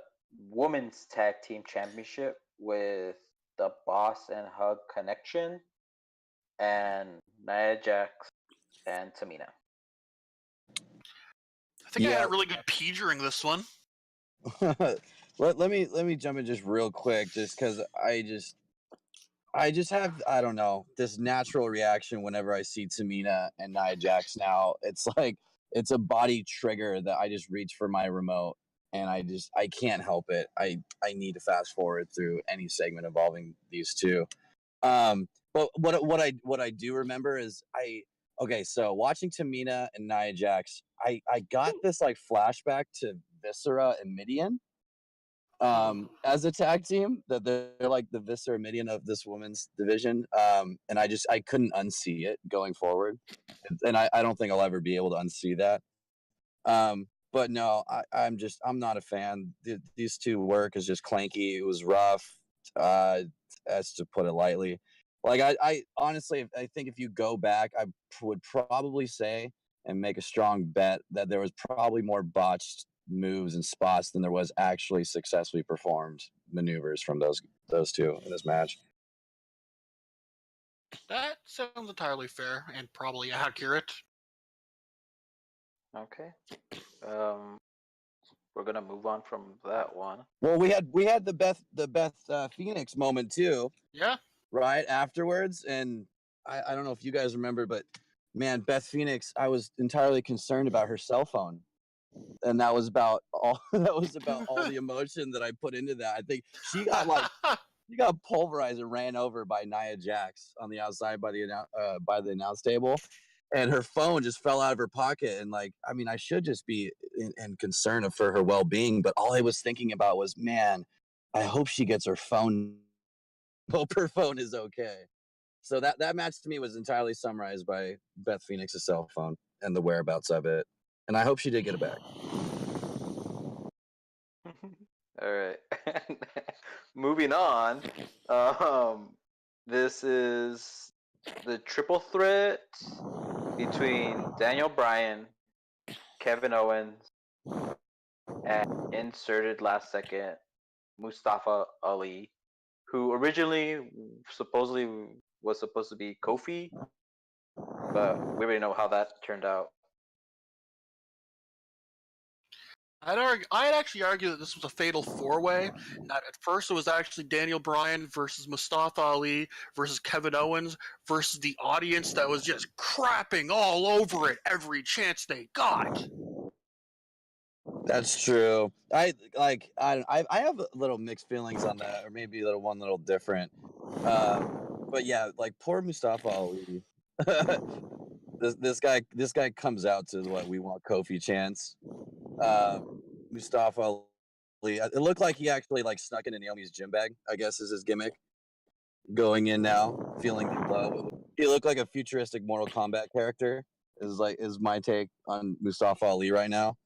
Women's Tag Team Championship with the Boss and Hug Connection and Nia Jax and Tamina. I think I had a really good pee during this one. let me jump in just real quick, just because I just have, I don't know, this natural reaction whenever I see Tamina and Nia Jax now. It's like it's a body trigger that I just reach for my remote, and I can't help it. I need to fast forward through any segment involving these two. But what I do remember is so watching Tamina and Nia Jax, I got this like flashback to Viscera and Midian. As a tag team, that they're like the Viscera Midian of this women's division. And I couldn't unsee it going forward. And I don't think I'll ever be able to unsee that. But no, I'm not a fan. These two work is just clanky. It was rough. That's to put it lightly. Like I honestly, I think if you go back, I would probably say and make a strong bet that there was probably more botched moves and spots than there was actually successfully performed maneuvers from those two in this match. That sounds entirely fair and probably accurate. Okay. We're gonna move on from that one. Well, we had the Beth Phoenix moment too, Yeah. right afterwards, and I don't know if you guys remember, but man, Beth Phoenix, I was entirely concerned about her cell phone, and that was about all. That was about all the emotion that I put into that. I think she got pulverized and ran over by Nia Jax on the outside by the announce table, and her phone just fell out of her pocket. And like, I mean, I should just be in concern for her well being, but all I was thinking about was, man, I hope she gets her phone. Hope her phone is okay. So that match to me was entirely summarized by Beth Phoenix's cell phone and the whereabouts of it, and I hope she did get it back. All right. Moving on. This is the triple threat between Daniel Bryan, Kevin Owens, and inserted last second Mustafa Ali, who originally supposedly was supposed to be Kofi, but we already know how that turned out. I'd actually argue that this was a fatal four-way. That at first it was actually Daniel Bryan versus Mustafa Ali versus Kevin Owens versus the audience that was just crapping all over it every chance they got. That's true. I have a little mixed feelings on that, or maybe a little different. But yeah, like poor Mustafa Ali. this guy comes out to what we want Kofi chance. Mustafa Ali. It looked like he actually like snuck into Naomi's gym bag, I guess is his gimmick. Going in now, feeling the glow. He looked like a futuristic Mortal Kombat character. Is my take on Mustafa Ali right now.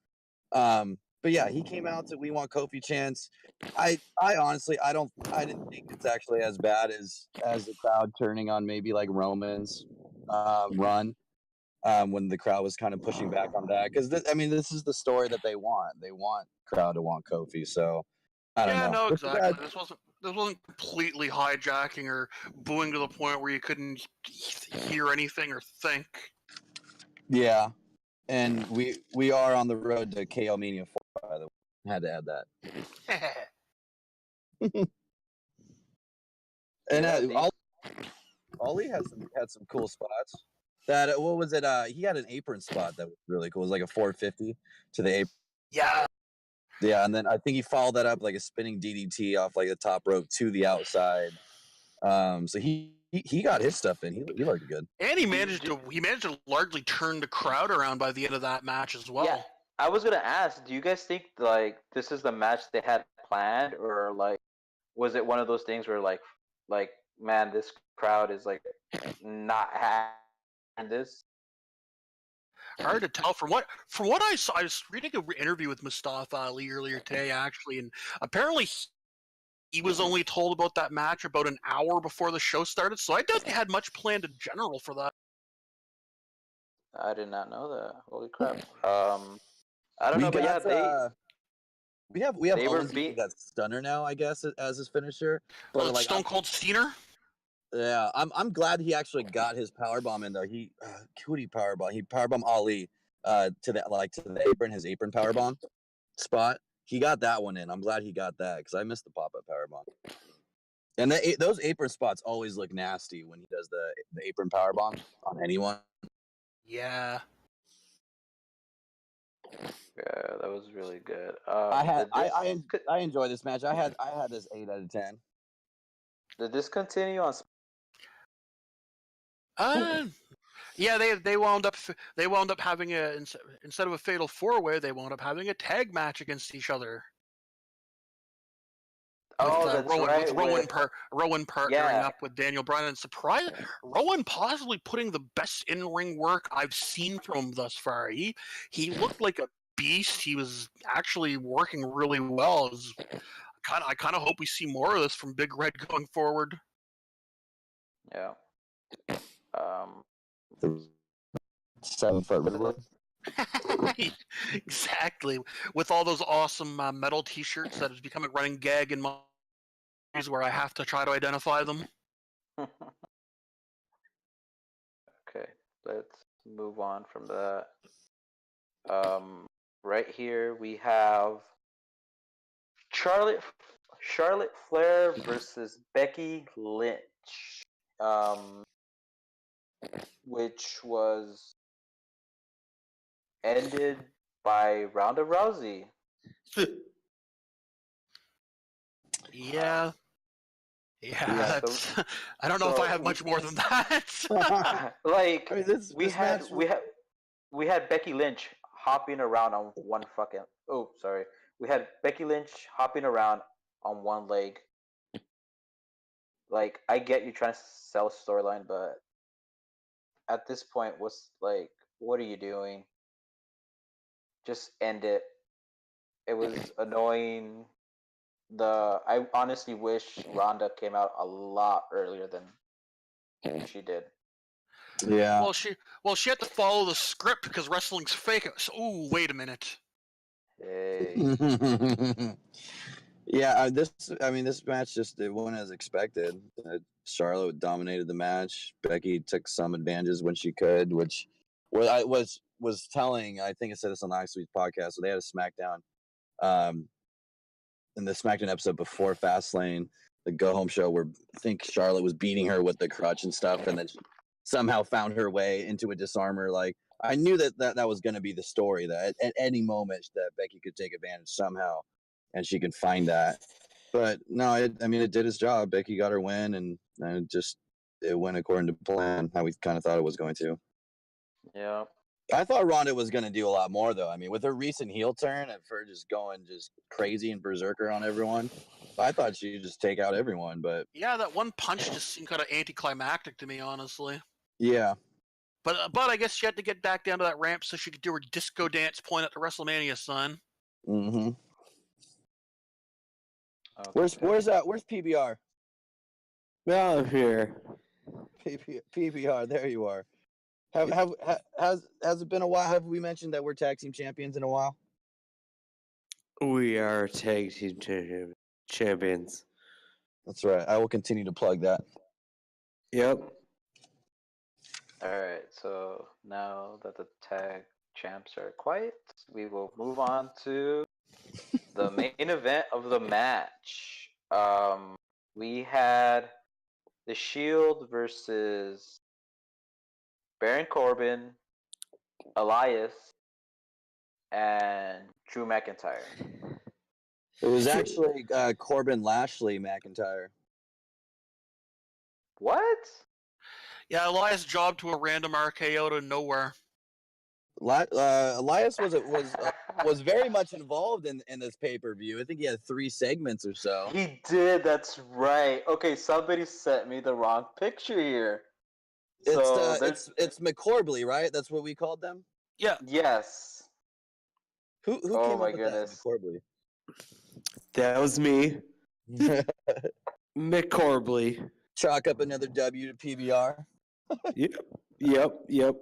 But yeah, he came out to We Want Kofi chants. I honestly I didn't think it's actually as bad as the crowd turning on maybe like Roman's run when the crowd was kind of pushing back on that, because I mean this is the story that they want. They want crowd to want Kofi, so I don't Yeah, know. no, exactly. This wasn't completely hijacking or booing to the point where you couldn't hear anything or think. Yeah, and we are on the road to KO Mania 4, by the way. I had to add that. And Yeah, Ollie had some cool spots. That what was it? He had an apron spot that was really cool. It was like a 450 to the apron. Yeah. Yeah, and then I think he followed that up like a spinning DDT off like the top rope to the outside. So he got his stuff in. He looked good. And he managed to largely turn the crowd around by the end of that match as well. Yeah, I was gonna ask, do you guys think like this is the match they had planned, or like was it one of those things where like man, this crowd is like not having this? Hard to tell. From what I saw, I was reading an interview with Mustafa Ali earlier today, actually, and apparently he was only told about that match about an hour before the show started. So I doubt they had much planned in general for that. I did not know that. Holy crap! I don't know, but yeah, we have they were Owens using that stunner now, I guess, as his finisher. But like Stone Cold Steiner. Yeah, I'm glad he actually got his powerbomb in there. Who did he powerbomb? He powerbombed Ali to the apron, his apron powerbomb spot. He got that one in. I'm glad he got that because I missed the pop-up powerbomb. And those apron spots always look nasty when he does the apron powerbomb on anyone. Yeah. Yeah, that was really good. I enjoy this match. I had this 8 out of 10. Did this continue on? Yeah, they wound up having instead of a fatal four-way, they wound up having a tag match against each other. That's right. Rowan partnering up with Daniel Bryan, and surprise, Rowan possibly putting the best in-ring work I've seen from him thus far. He looked like a beast. He was actually working really well. I kind of hope we see more of this from Big Red going forward. Yeah. 7-foot riddler. Exactly, with all those awesome metal T-shirts that has become a running gag in my where I have to try to identify them. let's move on from that. Right here we have Charlotte Charlotte Flair versus Becky Lynch, um, which was ended by Ronda Rousey. Yeah. Yeah, Yeah. that's. I don't know if I have much more than that. Like I mean, this match. we had Becky Lynch hopping around on one fucking. Oh, sorry. We had Becky Lynch hopping around on one leg. Like, I get you trying to sell storyline, but at this point, what are you doing? Just end it. It was annoying. I honestly wish Ronda came out a lot earlier than she did. Yeah. Well, she had to follow the script because wrestling's fake. So, ooh, wait a minute. Hey. Yeah, this match it went as expected. Charlotte dominated the match. Becky took some advantages when she could, which was telling. I think I said this on last week's podcast. So they had a SmackDown, in the SmackDown episode before FastLane, the Go Home show, where I think Charlotte was beating her with the crutch and stuff, and then she somehow found her way into a disarmer. Like, I knew that was going to be the story, that at any moment that Becky could take advantage somehow, and she could find that. But no, it did its job. Becky got her win, and it went according to plan, how we kind of thought it was going to. Yeah. I thought Ronda was going to do a lot more, though. I mean, with her recent heel turn and for just going crazy and berserker on everyone, I thought she'd just take out everyone. But yeah, that one punch just seemed kind of anticlimactic to me, honestly. Yeah. But I guess she had to get back down to that ramp so she could do her disco dance point at the WrestleMania, son. Mm-hmm. Okay. Where's PBR? Yeah, I'm here. PBR, there you are. Has it been a while? Have we mentioned that we're tag team champions in a while? We are tag team champions. That's right. I will continue to plug that. Yep. Alright, so now that the tag champs are quiet, we will move on to the main event of the match. We had the Shield versus Baron Corbin, Elias, and Drew McIntyre. It was actually Corbin Lashley McIntyre. What? Yeah, Elias jobbed to a random RKO out of nowhere. Elias was very much involved in this pay-per-view. I think he had 3 segments or so. He did. That's right. Okay, somebody sent me the wrong picture here. It's McCorbley, right? That's what we called them. Yeah. Yes. Who came up with that? McCorbley. That was me. McCorbley. Chalk up another W to PBR. Yep.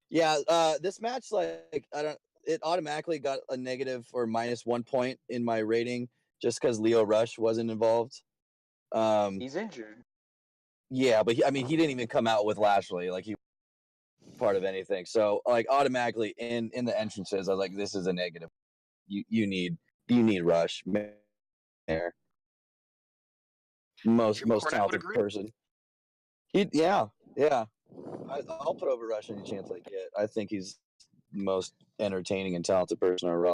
Yeah, this match, it automatically got a negative or -1 point in my rating just because Leo Rush wasn't involved. He's injured. Yeah, but he didn't even come out with Lashley. Like, he wasn't part of anything. So, automatically in the entrances, I was like, this is a negative. You need Rush. There. Most talented person. Yeah. I'll put over Rush any chance I get. I think he's the most entertaining and talented person on Raw.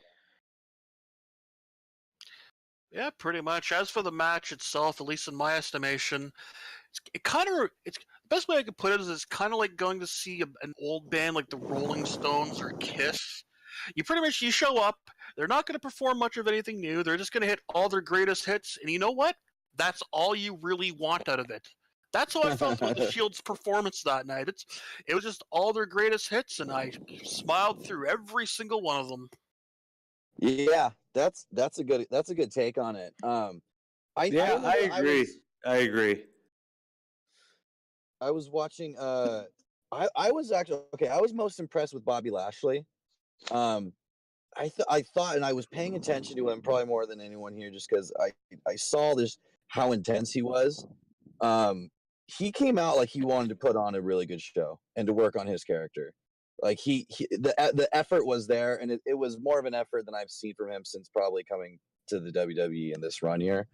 Yeah, pretty much. As for the match itself, at least in my estimation, the best way I could put it is it's kind of like going to see an old band like the Rolling Stones or Kiss. You show up, they're not going to perform much of anything new. They're just going to hit all their greatest hits, and you know what? That's all you really want out of it. That's how I felt about the Shield's performance that night. It was just all their greatest hits, and I smiled through every single one of them. Yeah, that's a good take on it. I agree. I agree. I was watching. I was actually okay. I was most impressed with Bobby Lashley. I thought, and I was paying attention to him probably more than anyone here, just because I saw how intense he was. he came out like he wanted to put on a really good show and to work on his character. Like the effort was there, and it was more of an effort than I've seen from him since probably coming to the WWE in this run here.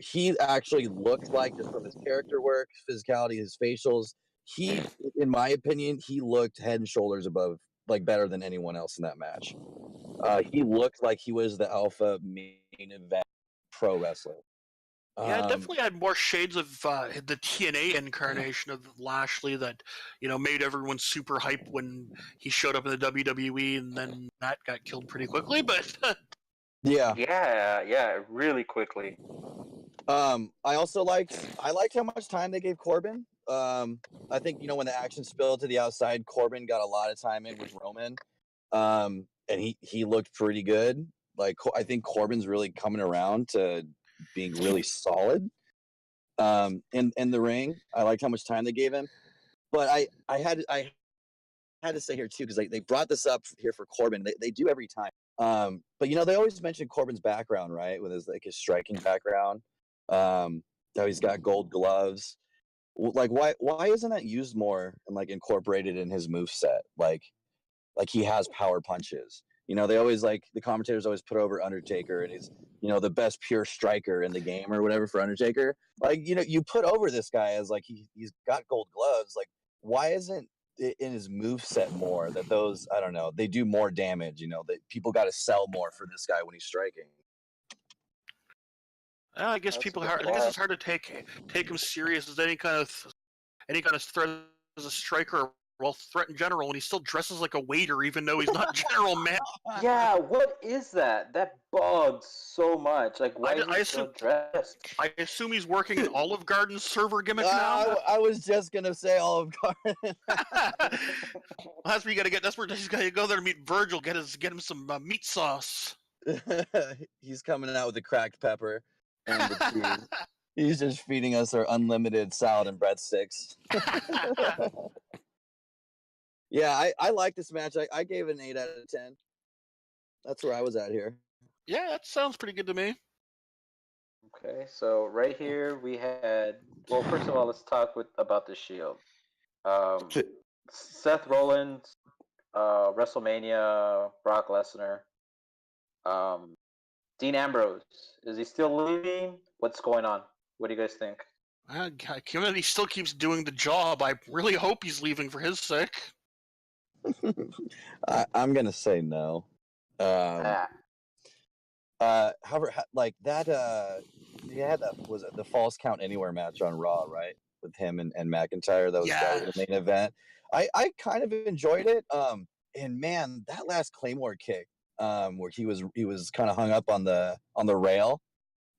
He actually looked like, just from his character work, physicality, his facials, he, in my opinion, he looked head and shoulders above, like better than anyone else in that match. He looked like he was the alpha main event pro wrestler. Yeah, it definitely had more shades of the TNA incarnation of Lashley that, made everyone super hyped when he showed up in the WWE, and then that got killed pretty quickly. But yeah, really quickly. I liked how much time they gave Corbin. I think when the action spilled to the outside, Corbin got a lot of time in with Roman, and he looked pretty good. Like, I think Corbin's really coming around to being really solid in the ring. I liked how much time they gave him, but I had to say here too, because they brought this up here for Corbin. They do every time. But they always mention Corbin's background, right? With his striking background. How he's got gold gloves. Like, why isn't that used more and like incorporated in his moveset? Like he has power punches. They always, like, the commentators always put over Undertaker, and he's the best pure striker in the game or whatever for Undertaker. Like, you put over this guy as like he's got gold gloves. Like, why isn't it in his moveset more that those, I don't know, they do more damage? That people got to sell more for this guy when he's striking. I guess it's hard to take him serious as any kind of threat as a striker. Well, threat in general, and he still dresses like a waiter, even though he's not general man. Yeah, what is that? That bugs so much. Like, why is he still dressed? I assume he's working in Olive Garden's server gimmick now. I was just gonna say Olive Garden. That's where you gotta get. That's where he's gotta go there to meet Virgil. Get him some meat sauce. He's coming out with the cracked pepper and the cheese. He's just feeding us our unlimited salad and breadsticks. Yeah, I like this match. I gave it an 8 out of 10. That's where I was at here. Yeah, that sounds pretty good to me. Okay, so right here we had. Well, first of all, let's talk about the Shield. Seth Rollins, WrestleMania, Brock Lesnar. Dean Ambrose, is he still leaving? What's going on? What do you guys think? Given that he still keeps doing the job, I really hope he's leaving for his sake. I'm gonna say no. However, like that, he had that, was it the Falls Count Anywhere match on Raw, right? With him and McIntyre. That was the main event. I kind of enjoyed it. And man, that last Claymore kick, where he was kind of hung up on the rail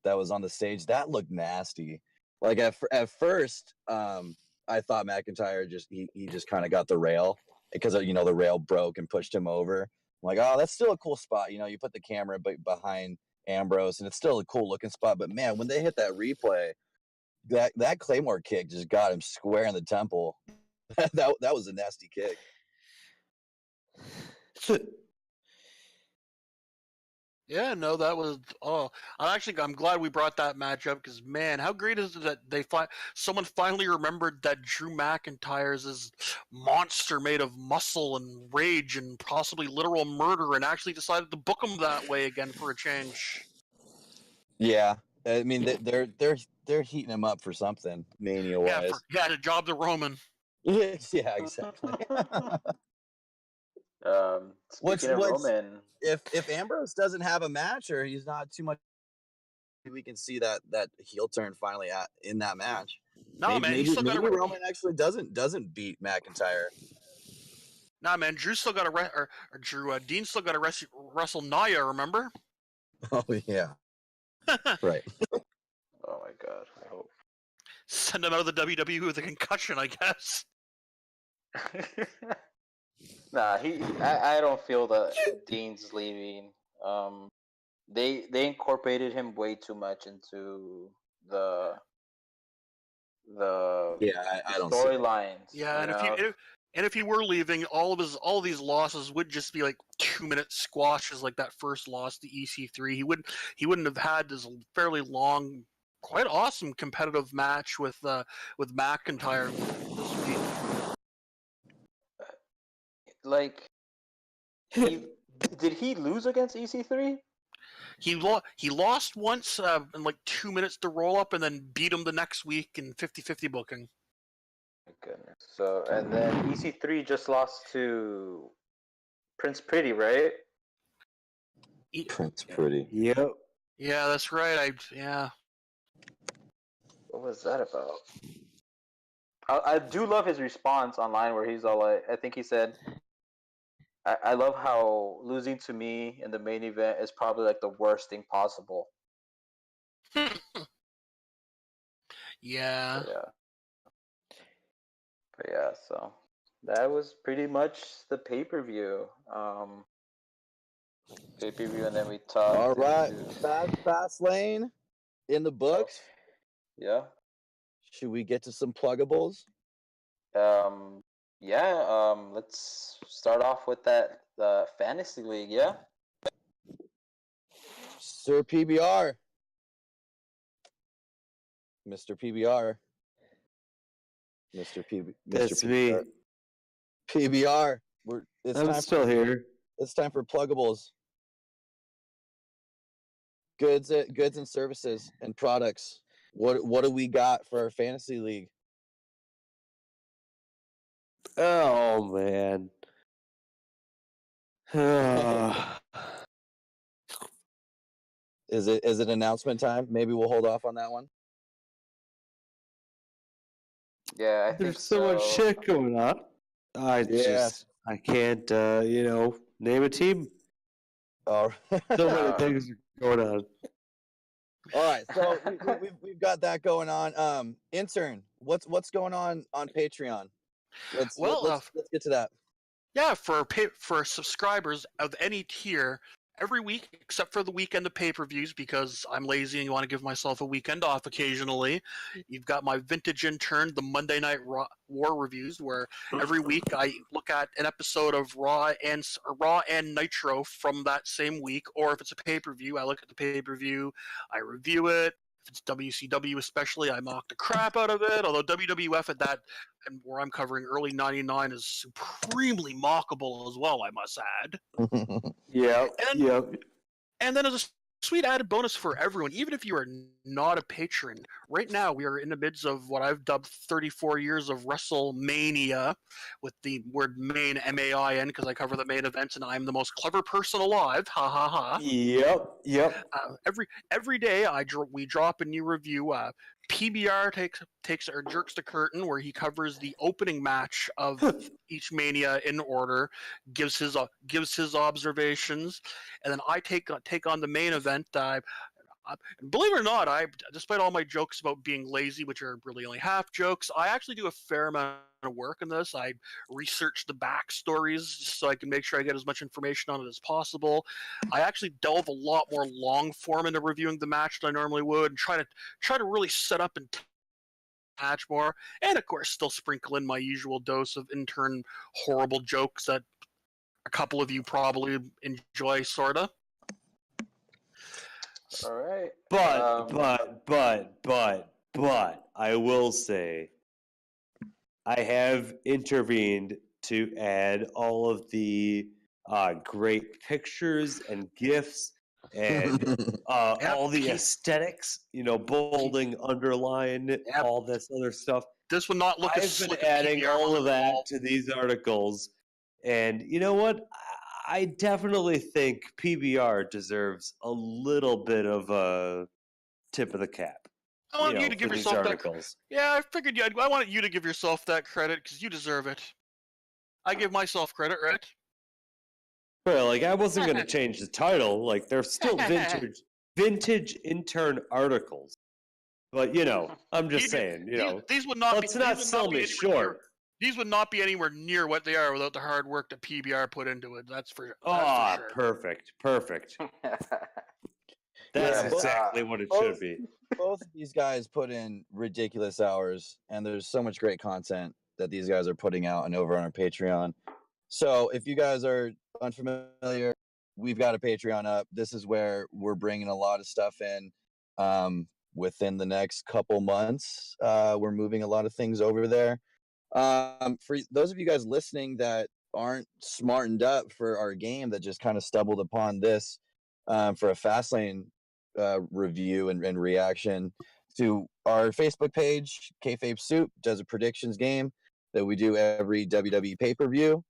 that was on the stage, that looked nasty. Like at first, I thought McIntyre he just kind of got the rail, because the rail broke and pushed him over. I'm like, oh, that's still a cool spot. You put the camera behind Ambrose, and it's still a cool looking spot. But man, when they hit that replay, that Claymore kick just got him square in the temple. that was a nasty kick. Yeah, no, that was. Oh, I'm glad we brought that match up, because man, how great is it that someone finally remembered that Drew McIntyre's this monster made of muscle and rage and possibly literal murder, and actually decided to book him that way again for a change. Yeah, I mean they're heating him up for something Mania wise. Yeah, to job the Roman. Yeah, exactly. Speaking of Roman, if Ambrose doesn't have a match, or he's not too much, we can see that heel turn finally in that match. No, maybe Roman actually doesn't beat McIntyre. Nah, man, Dean still got to wrestle Nia. Remember? Oh yeah, right. Oh my god, I hope. Send him out of the WWE with a concussion, I guess. Nah, I don't feel that Dean's leaving. They incorporated him way too much into the I don't storylines. Yeah, and if he were leaving, all of these losses would just be like 2-minute squashes, like that first loss to EC3. He wouldn't have had this fairly long quite awesome competitive match with McIntyre this week. Like, did he lose against EC3? He lost once in like 2 minutes to roll up, and then beat him the next week in 50-50 booking. My goodness. So, and then EC3 just lost to Prince Pretty, right? Prince Pretty. Yep. Yeah, that's right. Yeah. What was that about? I do love his response online where he's all like, I think he said, I love how losing to me in the main event is probably like the worst thing possible. Yeah. But yeah, so that was pretty much the pay-per-view. Pay-per-view, and then we talked. All right, FastLane in the books. Yeah. Should we get to some pluggables? Yeah. Let's start off with that fantasy league. Yeah. Sir PBR. Mr. PBR. Mr. PB. That's Mr. me. PBR. I'm still here. It's time for pluggables. Goods and services and products. What do we got for our fantasy league? Oh man. Is it announcement time? Maybe we'll hold off on that one. Yeah. I think There's so much shit going on. I can't name a team. Oh, So many things are going on. all right. So we've got that going on. Intern, what's going on Patreon? Let's get to that. Yeah, for subscribers of any tier, every week except for the weekend of pay-per-views, because I'm lazy and want to give myself a weekend off occasionally. You've got my vintage intern, the Monday Night War reviews, where every week I look at an episode of Raw and Nitro from that same week, or if it's a pay-per-view, I look at the pay-per-view, I review it. If it's WCW especially, I mock the crap out of it, although WWF at that, and where I'm covering early 99, is supremely mockable as well, I must add. And then as a sweet added bonus for everyone, even if you are not a patron, right now we are in the midst of what I've dubbed 34 years of WrestleMania, with the word main, MAIN, because I cover the main events and I'm the most clever person alive. Ha ha ha. Yep. Every day we drop a new review. PBR takes or jerks the curtain, where he covers the opening match of each Mania in order, gives his observations, and then I take on the main event. Believe it or not, despite all my jokes about being lazy, which are really only half jokes, I actually do a fair amount of work in this. I research the backstories just so I can make sure I get as much information on it as possible. I actually delve a lot more long form into reviewing the match than I normally would, and try to really set up and match more, and of course still sprinkle in my usual dose of intern horrible jokes that a couple of you probably enjoy, sorta. All right. But I will say, I have intervened to add all of the great pictures and GIFs and all the aesthetics, bolding, underline, all this other stuff. This would not look I've as been slick adding as PBR all on of the that wall. to these articles, and you know what? I definitely think PBR deserves a little bit of a tip of the cap. I want you to give yourself that. Yeah, I figured I wanted you to give yourself that credit because you deserve it. I give myself credit, right? Well, I wasn't going to change the title. They're still vintage intern articles. But I'm just saying. These would not. Let's not sell me short. These would not be anywhere near what they are without the hard work that PBR put into it. That's for sure. Perfect. That's exactly what it should be. Both of these guys put in ridiculous hours, and there's so much great content that these guys are putting out and over on our Patreon. So if you guys are unfamiliar, we've got a Patreon up. This is where we're bringing a lot of stuff in. within the next couple months. We're moving a lot of things over there. For those of you guys listening that aren't smartened up for our game, that just kind of stumbled upon this for a FastLane review and reaction to our Facebook page, Kayfabe Soup does a predictions game that we do every WWE pay-per-view.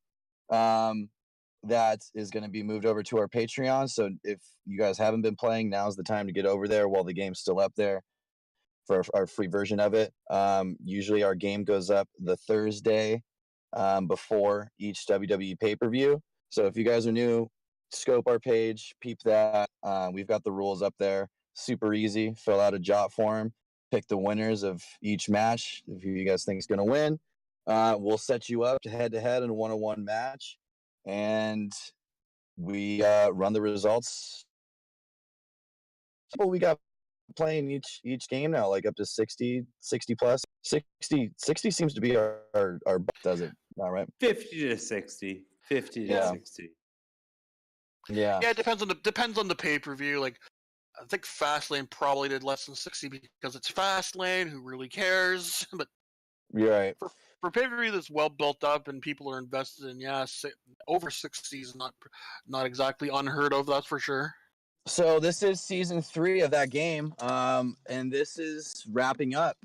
That is going to be moved over to our Patreon. So if you guys haven't been playing, now's the time to get over there while the game's still up there for our free version of it. Usually our game goes up the Thursday before each WWE pay-per-view. So if you guys are new, scope our page, peep that. We've got the rules up there. Super easy. Fill out a jot form. Pick the winners of each match. If you guys think it's going to win, we'll set you up head-to-head in a one-on-one match. And we run the results. Well, we got playing each game now, like up to 60 plus. 60 seems to be our does it not right? 50 to 60. 50 to 60. Yeah. Yeah, it depends on the pay-per-view. Like, I think FastLane probably did less than 60 because it's FastLane. Who really cares? But You're right. For pay-per-view that's well built up and people are invested in, over 60 is not exactly unheard of. That's for sure. So this is season 3 of that game, and this is wrapping up.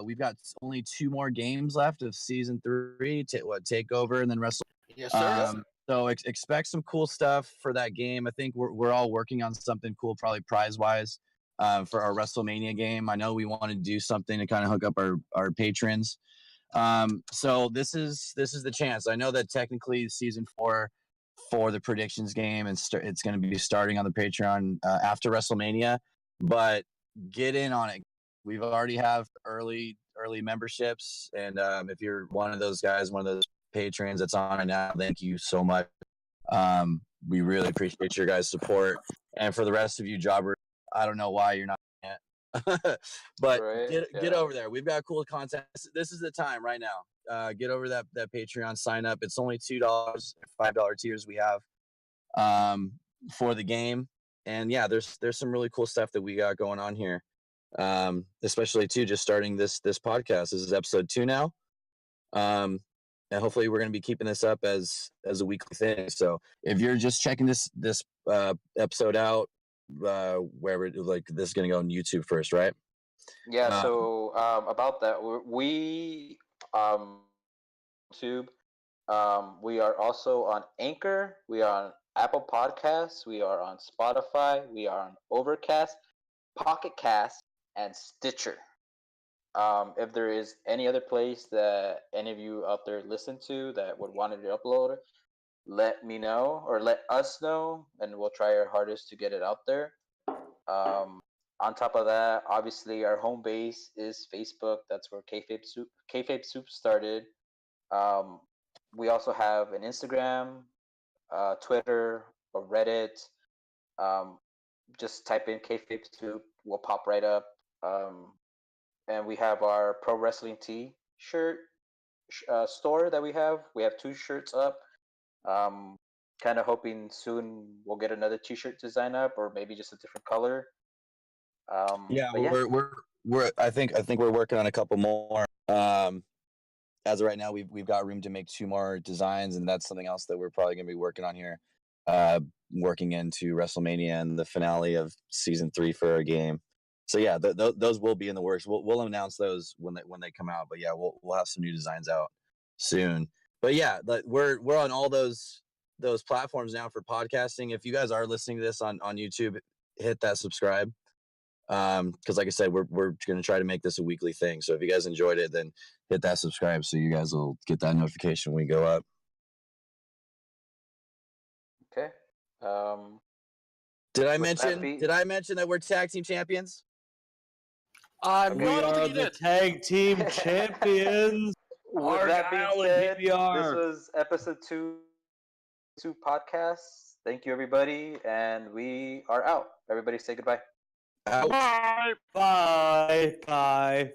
We've got only 2 more games left of season 3. Takeover and then Wrestle. Yes, sir. So expect some cool stuff for that game. I think we're all working on something cool, probably prize-wise, for our WrestleMania game. I know we want to do something to kind of hook up our patrons. So this is the chance. I know that technically season 4 for the predictions game and it's going to be starting on the Patreon after WrestleMania, but get in on it. We've already have early memberships, and if you're one of those guys, one of those patrons that's on it now, thank you so much. We really appreciate your guys' support, and for the rest of you jobbers, I don't know why you're not yet. But get over there. We've got cool content. This is the time right now. Get over that Patreon, sign up. It's only $2, $5 tiers we have for the game. And yeah, there's some really cool stuff that we got going on here. Especially too, just starting this podcast. This is episode 2 now. And hopefully we're going to be keeping this up as a weekly thing. So if you're just checking this episode out, wherever, like, this is going to go on YouTube first, right? Yeah. So about that, we YouTube. We are also on Anchor. We are on Apple Podcasts. We are on Spotify. We are on Overcast, Pocket Cast, and Stitcher. If there is any other place that any of you out there listen to that would want to upload it, let me know or let us know, and we'll try our hardest to get it out there. On top of that, obviously our home base is Facebook. That's where Kayfabe Soup started. We also have an Instagram, Twitter, or Reddit. Just type in Kayfabe Soup, we'll pop right up. And we have our Pro Wrestling T-shirt store that we have. We have 2 shirts up. Kind of hoping soon we'll get another T-shirt design up, or maybe just a different color. We're I think we're working on a couple more. As of right now, we've got room to make 2 more designs, and that's something else that we're probably going to be working on here, working into WrestleMania and the finale of season 3 for our game. So yeah, those will be in the works. We'll announce those when they come out. But yeah, we'll have some new designs out soon. But yeah, we're on all those platforms now for podcasting. If you guys are listening to this on YouTube, hit that subscribe. Because like I said, we're going to try to make this a weekly thing. So if you guys enjoyed it, then hit that subscribe so you guys will get that notification when we go up. Okay. Did I mention that we're tag team champions? We are the tag team champions. With that being said, this was episode 2 podcast. Thank you, everybody, and we are out. Everybody say goodbye. Out. Bye. Bye. Bye.